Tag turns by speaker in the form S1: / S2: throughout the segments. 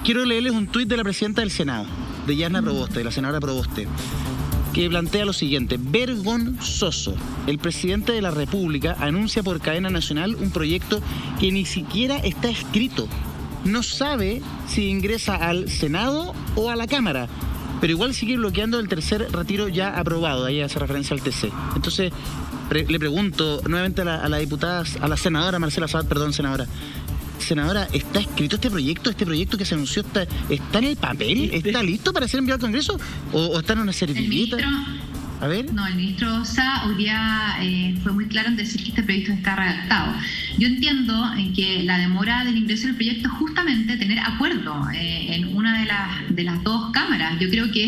S1: quiero leerles un tuit de la presidenta del Senado, de Yasna Proboste, de la senadora Proboste, que plantea lo siguiente: vergonzoso. El presidente de la República anuncia por cadena nacional un proyecto que ni siquiera está escrito. No sabe si ingresa al Senado o a la Cámara, pero igual sigue bloqueando el tercer retiro ya aprobado. Ahí hace referencia al TC. Entonces, le pregunto nuevamente a la diputada, a la senadora Marcela Sabat, perdón, senadora. Senadora, ¿está escrito este proyecto? ¿Este proyecto que se anunció está en el papel? ¿Está listo para ser enviado al Congreso? ¿O está en una servilleta? A ver.
S2: No, el ministro Ossa hoy día fue muy claro en decir que este proyecto está redactado. Yo entiendo en que la demora del ingreso del proyecto es justamente tener acuerdo en una de las dos cámaras. Yo creo que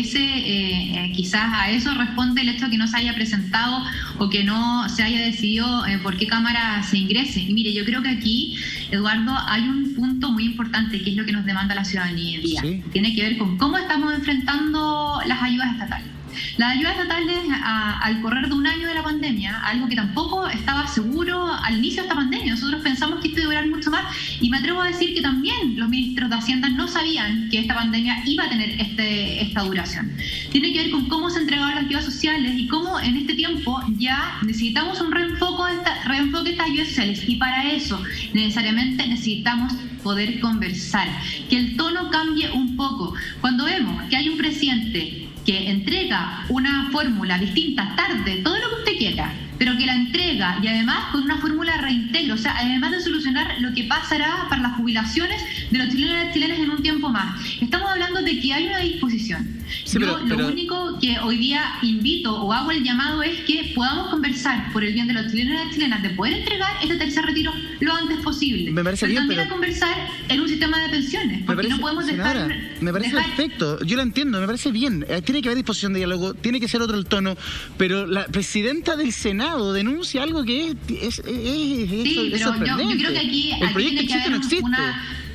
S2: quizás a eso responde el hecho de que no se haya presentado o que no se haya decidido por qué cámara se ingrese. Y mire, yo creo que aquí, Eduardo, hay un punto muy importante que es lo que nos demanda la ciudadanía hoy día. Sí. Tiene que ver con cómo estamos enfrentando las ayudas estatales. Las ayudas estatales, al correr de un año de la pandemia, algo que tampoco estaba seguro al inicio de esta pandemia. Nosotros pensamos que esto iba a durar mucho más, y me atrevo a decir que también los ministros de Hacienda no sabían que esta pandemia iba a tener esta duración. Tiene que ver con cómo se entregaban las ayudas sociales y cómo en este tiempo ya necesitamos un reenfoque de estas ayudas sociales, y para eso necesariamente necesitamos poder conversar, que el tono cambie un poco. Cuando vemos que hay un presidente que entrega una fórmula distinta tarde, todo lo que usted quiera, pero que la entrega y además con una fórmula reintegro, o sea, además de solucionar lo que pasará para las jubilaciones de los chilenos y chilenas en un tiempo más. Estamos hablando de que hay una disposición. Sí, lo único que hoy día invito o hago el llamado es que podamos conversar por el bien de los chilenos y las chilenas, de poder entregar este tercer retiro lo antes posible.
S1: Me parece
S2: pero
S1: bien,
S2: también a conversar en un sistema de pensiones, porque no podemos dejar...
S1: Me parece perfecto, yo lo entiendo, me parece bien. Tiene que haber disposición de diálogo, tiene que ser otro el tono, pero la presidenta del Senado denuncia algo que es sorprendente.
S2: Yo creo que aquí
S1: el proyecto
S2: tiene que haber
S1: no existe.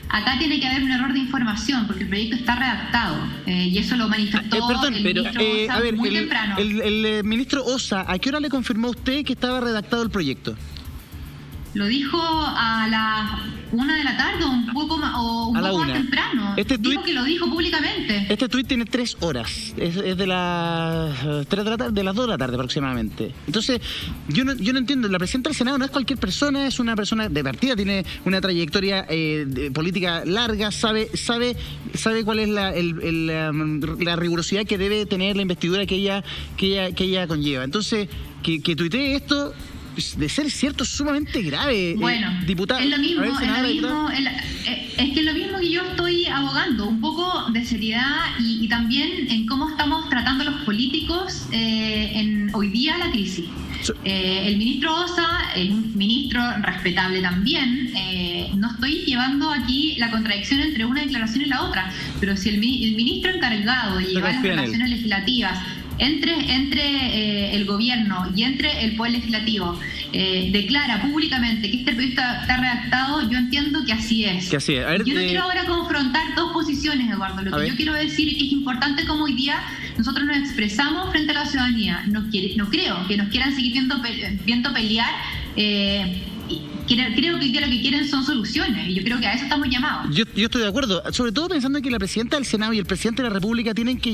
S2: Acá tiene que haber un error de información, porque el proyecto está redactado, y eso lo manifestó el ministro Ossa muy temprano.
S1: El ministro Ossa, ¿a qué hora le confirmó a usted que estaba redactado el proyecto?
S2: Lo dijo a las 1 de la tarde o un poco más, más temprano. Dijo que lo dijo públicamente.
S1: Este tuit tiene 3 horas. Es de las 3 de la tarde, de las 2 de la tarde aproximadamente. Entonces, yo no entiendo. La presidenta del Senado no es cualquier persona, es una persona de partida, tiene una trayectoria política larga, sabe cuál es la rigurosidad que debe tener la investidura que ella conlleva. Entonces, que tuitee esto, de ser cierto, es sumamente grave.
S2: Bueno,
S1: diputada,
S2: es lo mismo, es que es lo mismo que yo estoy abogando, un poco de seriedad y también en cómo estamos tratando los políticos en hoy día la crisis. El ministro Ossa es un ministro respetable también. No estoy llevando aquí la contradicción entre una declaración y la otra, pero si el ministro encargado de llevar las relaciones legislativas entre el gobierno y entre el poder legislativo declara públicamente que este proyecto está redactado, yo entiendo que así es.
S1: A ver,
S2: yo no quiero ahora confrontar dos posiciones, Eduardo. Lo que yo quiero decir es que es importante como hoy día nosotros nos expresamos frente a la ciudadanía. No creo que nos quieran seguir viendo pelear. Creo que hoy día lo que quieren son soluciones, y yo creo que a eso estamos llamados.
S1: Yo estoy de acuerdo, sobre todo pensando en que la presidenta del Senado y el presidente de la República tienen que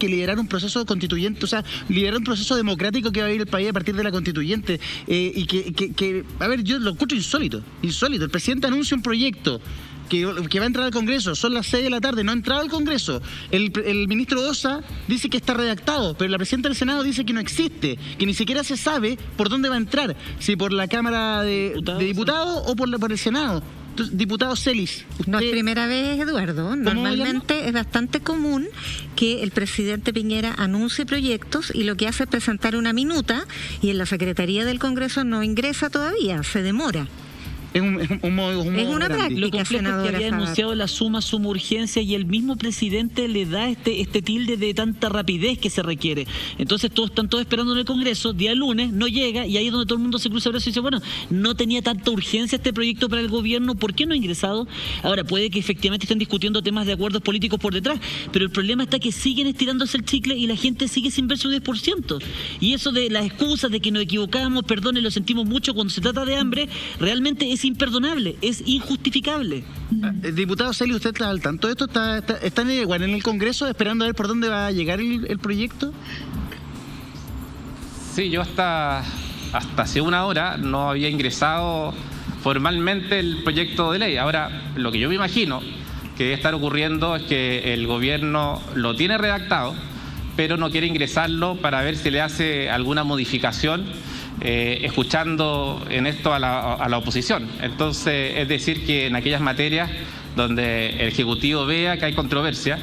S1: liderar un proceso constituyente, o sea, liderar un proceso democrático que va a vivir el país a partir de la constituyente, y a ver, yo lo encuentro insólito. El presidente anuncia un proyecto que va a entrar al Congreso, son las 6 de la tarde, no ha entrado al Congreso. El ministro Ossa dice que está redactado, pero la presidenta del Senado dice que no existe, que ni siquiera se sabe por dónde va a entrar, si por la Cámara de Diputados o por el Senado. Entonces, diputado Celis,
S3: no es primera vez, Eduardo. Normalmente es bastante común que el presidente Piñera anuncie proyectos y lo que hace es presentar una minuta, y en la Secretaría del Congreso no ingresa todavía, se demora.
S1: Es una
S3: práctica.
S4: Lo complejo es que había anunciado la suma urgencia, y el mismo presidente le da este tilde de tanta rapidez que se requiere. Entonces están todos esperando en el Congreso, día lunes, no llega, y ahí es donde todo el mundo se cruza el brazo y dice, bueno, no tenía tanta urgencia este proyecto para el gobierno, ¿por qué no ha ingresado? Ahora, puede que efectivamente estén discutiendo temas de acuerdos políticos por detrás, pero el problema está que siguen estirándose el chicle y la gente sigue sin ver su 10%. Y eso de las excusas de que nos equivocamos, perdone, lo sentimos mucho cuando se trata de hambre, realmente es es imperdonable, es injustificable.
S1: Diputado Celi, ¿usted está al tanto de esto? ¿Están igual en el Congreso esperando a ver por dónde va a llegar el proyecto?
S5: Sí, yo hasta hace una hora no había ingresado formalmente el proyecto de ley. Ahora, lo que yo me imagino que debe estar ocurriendo es que el gobierno lo tiene redactado, pero no quiere ingresarlo para ver si le hace alguna modificación, escuchando en esto a la oposición. Entonces, es decir, que en aquellas materias donde el Ejecutivo vea que hay controversia,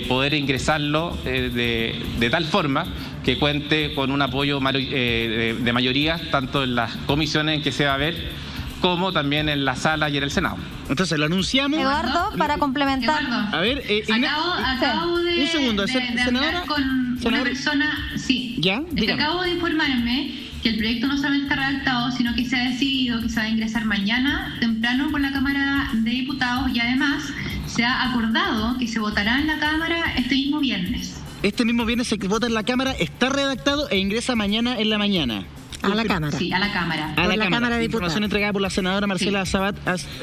S5: poder ingresarlo de tal forma que cuente con un apoyo de mayoría, tanto en las comisiones en que se va a ver, como también en la sala y en el Senado.
S1: Entonces lo anunciamos.
S6: Eduardo, para complementar.
S2: Eduardo,
S1: A ver,
S2: acabo de,
S1: un segundo,
S2: de hablar con una persona. Sí,
S1: ¿Ya?
S2: acabo de informarme que el proyecto no solamente está redactado, sino que se ha decidido que se va a ingresar mañana temprano por la Cámara de Diputados y además se ha acordado que se votará en la Cámara este mismo viernes.
S1: Este mismo viernes se vota en la Cámara, está redactado e ingresa mañana en la mañana.
S3: A la Cámara.
S2: Sí, a la Cámara.
S1: A la
S3: Cámara de Diputados.
S1: Información entregada por la senadora Marcela Sabat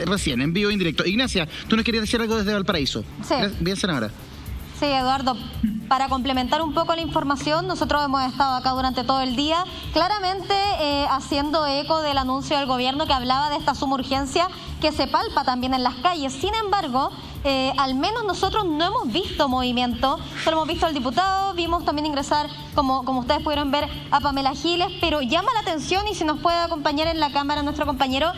S1: recién, en vivo e indirecto. Ignacia, tú nos querías decir algo desde Valparaíso.
S6: Sí.
S1: Bien, senadora.
S6: Sí, Eduardo, para complementar un poco la información, nosotros hemos estado acá durante todo el día, claramente haciendo eco del anuncio del gobierno que hablaba de esta suma urgencia que se palpa también en las calles. Sin embargo, al menos nosotros no hemos visto movimiento, solo hemos visto al diputado, vimos también ingresar, como ustedes pudieron ver, a Pamela Giles, pero llama la atención, y si nos puede acompañar en la cámara nuestro compañero,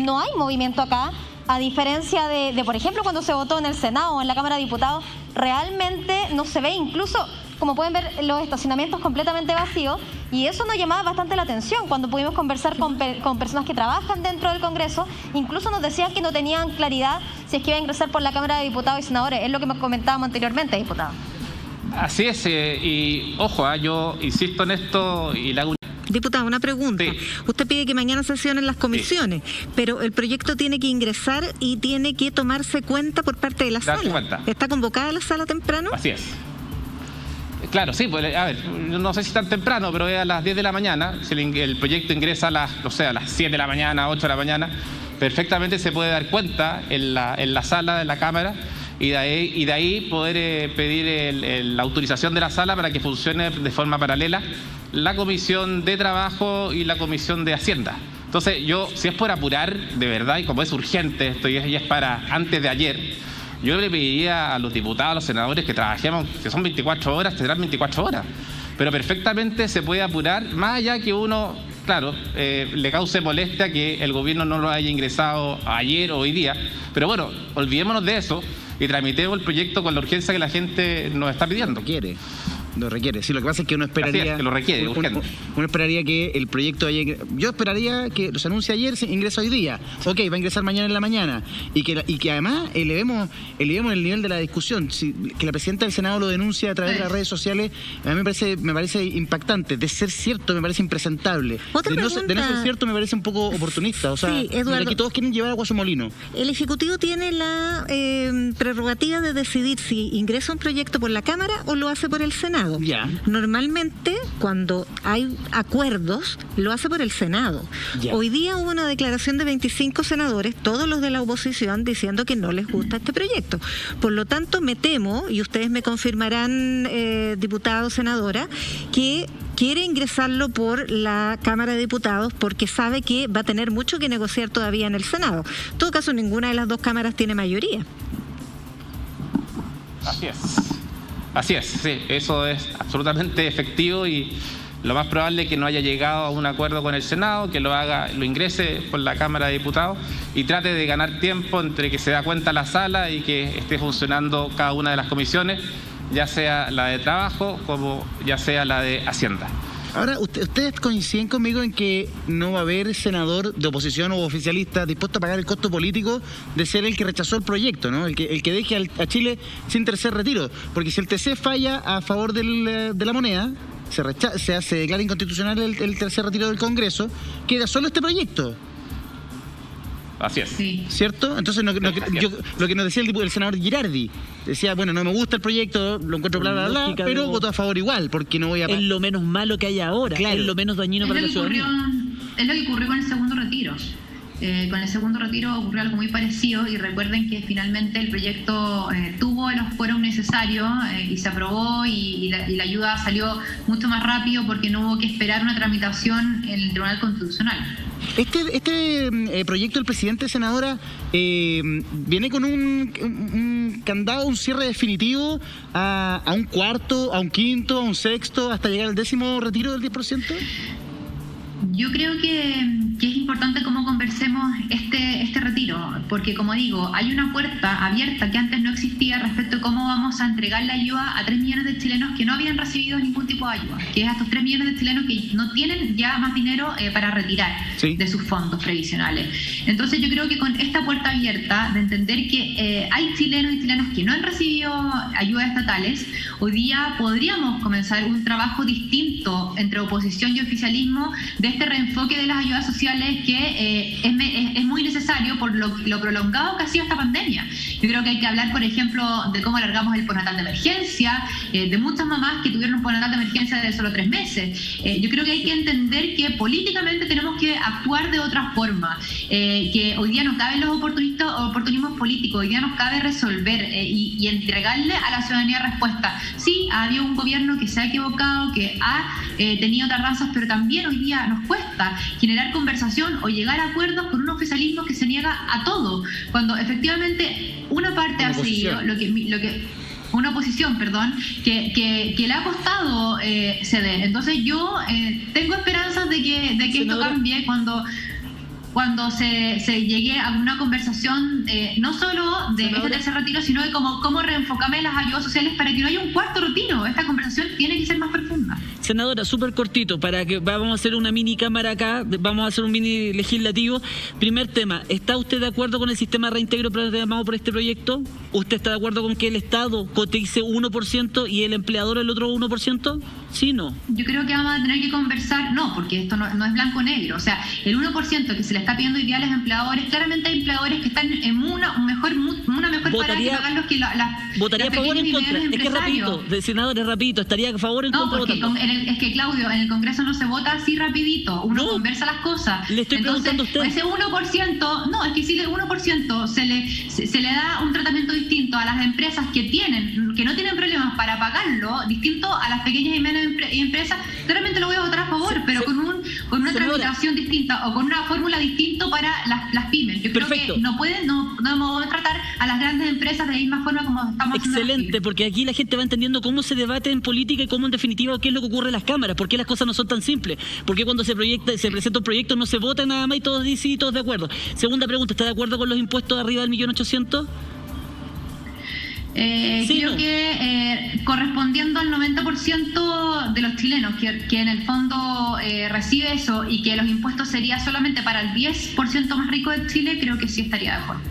S6: no hay movimiento acá. A diferencia de, por ejemplo, cuando se votó en el Senado o en la Cámara de Diputados, realmente no se ve, incluso, como pueden ver, los estacionamientos completamente vacíos, y eso nos llamaba bastante la atención cuando pudimos conversar con personas que trabajan dentro del Congreso. Incluso nos decían que no tenían claridad si es que iba a ingresar por la Cámara de Diputados y Senadores. Es lo que me comentábamos anteriormente, diputado.
S5: Así es, y ojo, yo insisto en esto y le hago
S3: Diputado, una pregunta.
S5: Sí.
S3: Usted pide que mañana sesionen las comisiones, pero el proyecto tiene que ingresar y tiene que tomarse cuenta por parte de la
S5: Darse
S3: sala.
S5: cuenta.
S3: ¿Está convocada la sala temprano?
S5: Así es. Claro, sí, pues, a ver, no sé si tan temprano, pero es a las 10 de la mañana. Si el proyecto ingresa a las 7 de la mañana, 8 de la mañana, perfectamente se puede dar cuenta en la sala de la Cámara y de ahí poder pedir la autorización de la sala para que funcione de forma paralela la Comisión de Trabajo y la Comisión de Hacienda. Entonces, si es por apurar, de verdad, y como es urgente, esto ya es para antes de ayer, yo le pediría a los diputados, a los senadores que trabajemos, que son 24 horas, tendrán 24 horas. Pero perfectamente se puede apurar, más allá que uno, claro, le cause molestia que el gobierno no lo haya ingresado ayer o hoy día. Pero bueno, olvidémonos de eso y tramitemos el proyecto con la urgencia que la gente nos está pidiendo.
S1: Lo requiere. Sí, lo que pasa es que uno esperaría...
S5: Así es, que lo requiere, urgente.
S1: Uno esperaría que el proyecto yo esperaría que se anuncie ayer, se ingresa hoy día. Ok, va a ingresar mañana en la mañana. Y que además elevemos el nivel de la discusión. Que la presidenta del Senado lo denuncia a través de las redes sociales, a mí me parece impactante. De ser cierto, me parece impresentable. De no ser cierto, me parece un poco oportunista. O sea,
S3: sí, Eduardo,
S1: que todos quieren llevar agua a su molino.
S3: El Ejecutivo tiene la prerrogativa de decidir si ingresa un proyecto por la Cámara o lo hace por el Senado.
S1: Ya.
S3: Normalmente, cuando hay acuerdos, lo hace por el Senado.
S1: Ya.
S3: Hoy día hubo una declaración de 25 senadores, todos los de la oposición, diciendo que no les gusta este proyecto. Por lo tanto, me temo, y ustedes me confirmarán, diputado, senadora, que quiere ingresarlo por la Cámara de Diputados porque sabe que va a tener mucho que negociar todavía en el Senado. En todo caso, ninguna de las dos cámaras tiene mayoría.
S5: Así es, sí, eso es absolutamente efectivo y lo más probable es que no haya llegado a un acuerdo con el Senado, que lo ingrese por la Cámara de Diputados y trate de ganar tiempo entre que se da cuenta la sala y que esté funcionando cada una de las comisiones, ya sea la de Trabajo como ya sea la de Hacienda.
S1: Ahora, ¿ustedes coinciden conmigo en que no va a haber senador de oposición o oficialista dispuesto a pagar el costo político de ser el que rechazó el proyecto, ¿no? El que deje a Chile sin tercer retiro? Porque si el TC falla a favor de la moneda, se declara inconstitucional el tercer retiro del Congreso, queda solo este proyecto.
S5: Así es.
S2: Sí.
S1: ¿Cierto? Entonces, lo que nos decía el senador Girardi, decía, bueno, no me gusta el proyecto, lo encuentro bla, pero voto a favor igual, porque no voy a...
S4: Es lo menos malo que hay ahora, claro. Es lo menos dañino para la ciudadanía.
S2: Es lo que ocurrió con el segundo retiro. Con el segundo retiro ocurrió algo muy parecido y recuerden que finalmente el proyecto tuvo los quórum necesarios y se aprobó y la ayuda salió mucho más rápido porque no hubo que esperar una tramitación en el Tribunal Constitucional.
S1: Este proyecto del presidente, senadora, viene con un candado, un cierre definitivo a un cuarto, a un quinto, a un sexto, hasta llegar al 10º retiro del 10%.
S2: Yo creo que es importante cómo conversemos este retiro, porque como digo, hay una puerta abierta que antes no existía respecto a cómo vamos a entregar la ayuda a 3 millones de chilenos que no habían recibido ningún tipo de ayuda, que es a estos 3 millones de chilenos que no tienen ya más dinero para retirar de sus fondos previsionales. Entonces yo creo que con esta puerta abierta de entender que hay chilenos y chilenas que no han recibido ayudas estatales, hoy día podríamos comenzar un trabajo distinto entre oposición y oficialismo de este reenfoque de las ayudas sociales que es muy necesario por lo prolongado que ha sido esta pandemia. Yo creo que hay que hablar, por ejemplo, de cómo alargamos el postnatal de emergencia, de muchas mamás que tuvieron un postnatal de emergencia de solo 3 meses. Yo creo que hay que entender que políticamente tenemos que actuar de otra forma, que hoy día no caben los oportunismos políticos, hoy día nos cabe resolver y entregarle a la ciudadanía respuesta. Sí, ha habido un gobierno que se ha equivocado, que ha tenido tardanzas, pero también hoy día nos cuesta generar conversación o llegar a acuerdos con un oficialismo que se niega a todo, cuando efectivamente una parte ha seguido lo que una oposición, que le ha costado ceder. Entonces yo tengo esperanzas de que esto cambie cuando se llegue a una conversación no solo de este tercer retiro, sino de cómo reenfocarme las ayudas sociales para que no haya un cuarto retiro. Esta conversación tiene que ser más profunda.
S4: Senadora, súper cortito, para que vamos a hacer una mini cámara acá, vamos a hacer un mini legislativo. Primer tema, ¿está usted de acuerdo con el sistema de reintegro programado por este proyecto? ¿Usted está de acuerdo con que el Estado cotice 1% y el empleador el otro 1%? ¿Sí, no?
S2: Yo creo que vamos a tener que conversar, porque esto no es blanco-negro. O sea, el 1% que se le está pidiendo hoy día a los empleadores, claramente hay empleadores que están en una mejor parada que pagar los que
S4: ¿Votaría a favor o en contra? Es que rapidito, senador, rapidito, ¿estaría a favor o en contra?
S2: Porque es que, Claudio, en el Congreso no se vota así rapidito, uno conversa las cosas.
S4: Le estoy preguntando a usted.
S2: Ese 1%, es que si el 1% se le da un tratamiento distinto a las empresas que no tienen problemas para pagarlo, distinto a las pequeñas y medianas empresas, claramente lo voy a votar a favor, pero con una tramitación distinta o con una fórmula distinta para las pymes. Yo creo que no podemos tratar a las grandes empresas de la misma forma como estamos haciendo.
S4: Excelente, porque aquí la gente va entendiendo cómo se debate en política y cómo en definitiva qué es lo que ocurre en las cámaras, por qué las cosas no son tan simples, por qué cuando se presenta un proyecto no se vota nada más y todos dicen sí, todos de acuerdo. Segunda pregunta, ¿está de acuerdo con los impuestos de arriba del 1.800.000?
S2: Creo que correspondiendo al 90% de los chilenos que en el fondo recibe eso y que los impuestos sería solamente para el 10% más rico de Chile, creo que sí estaría de acuerdo.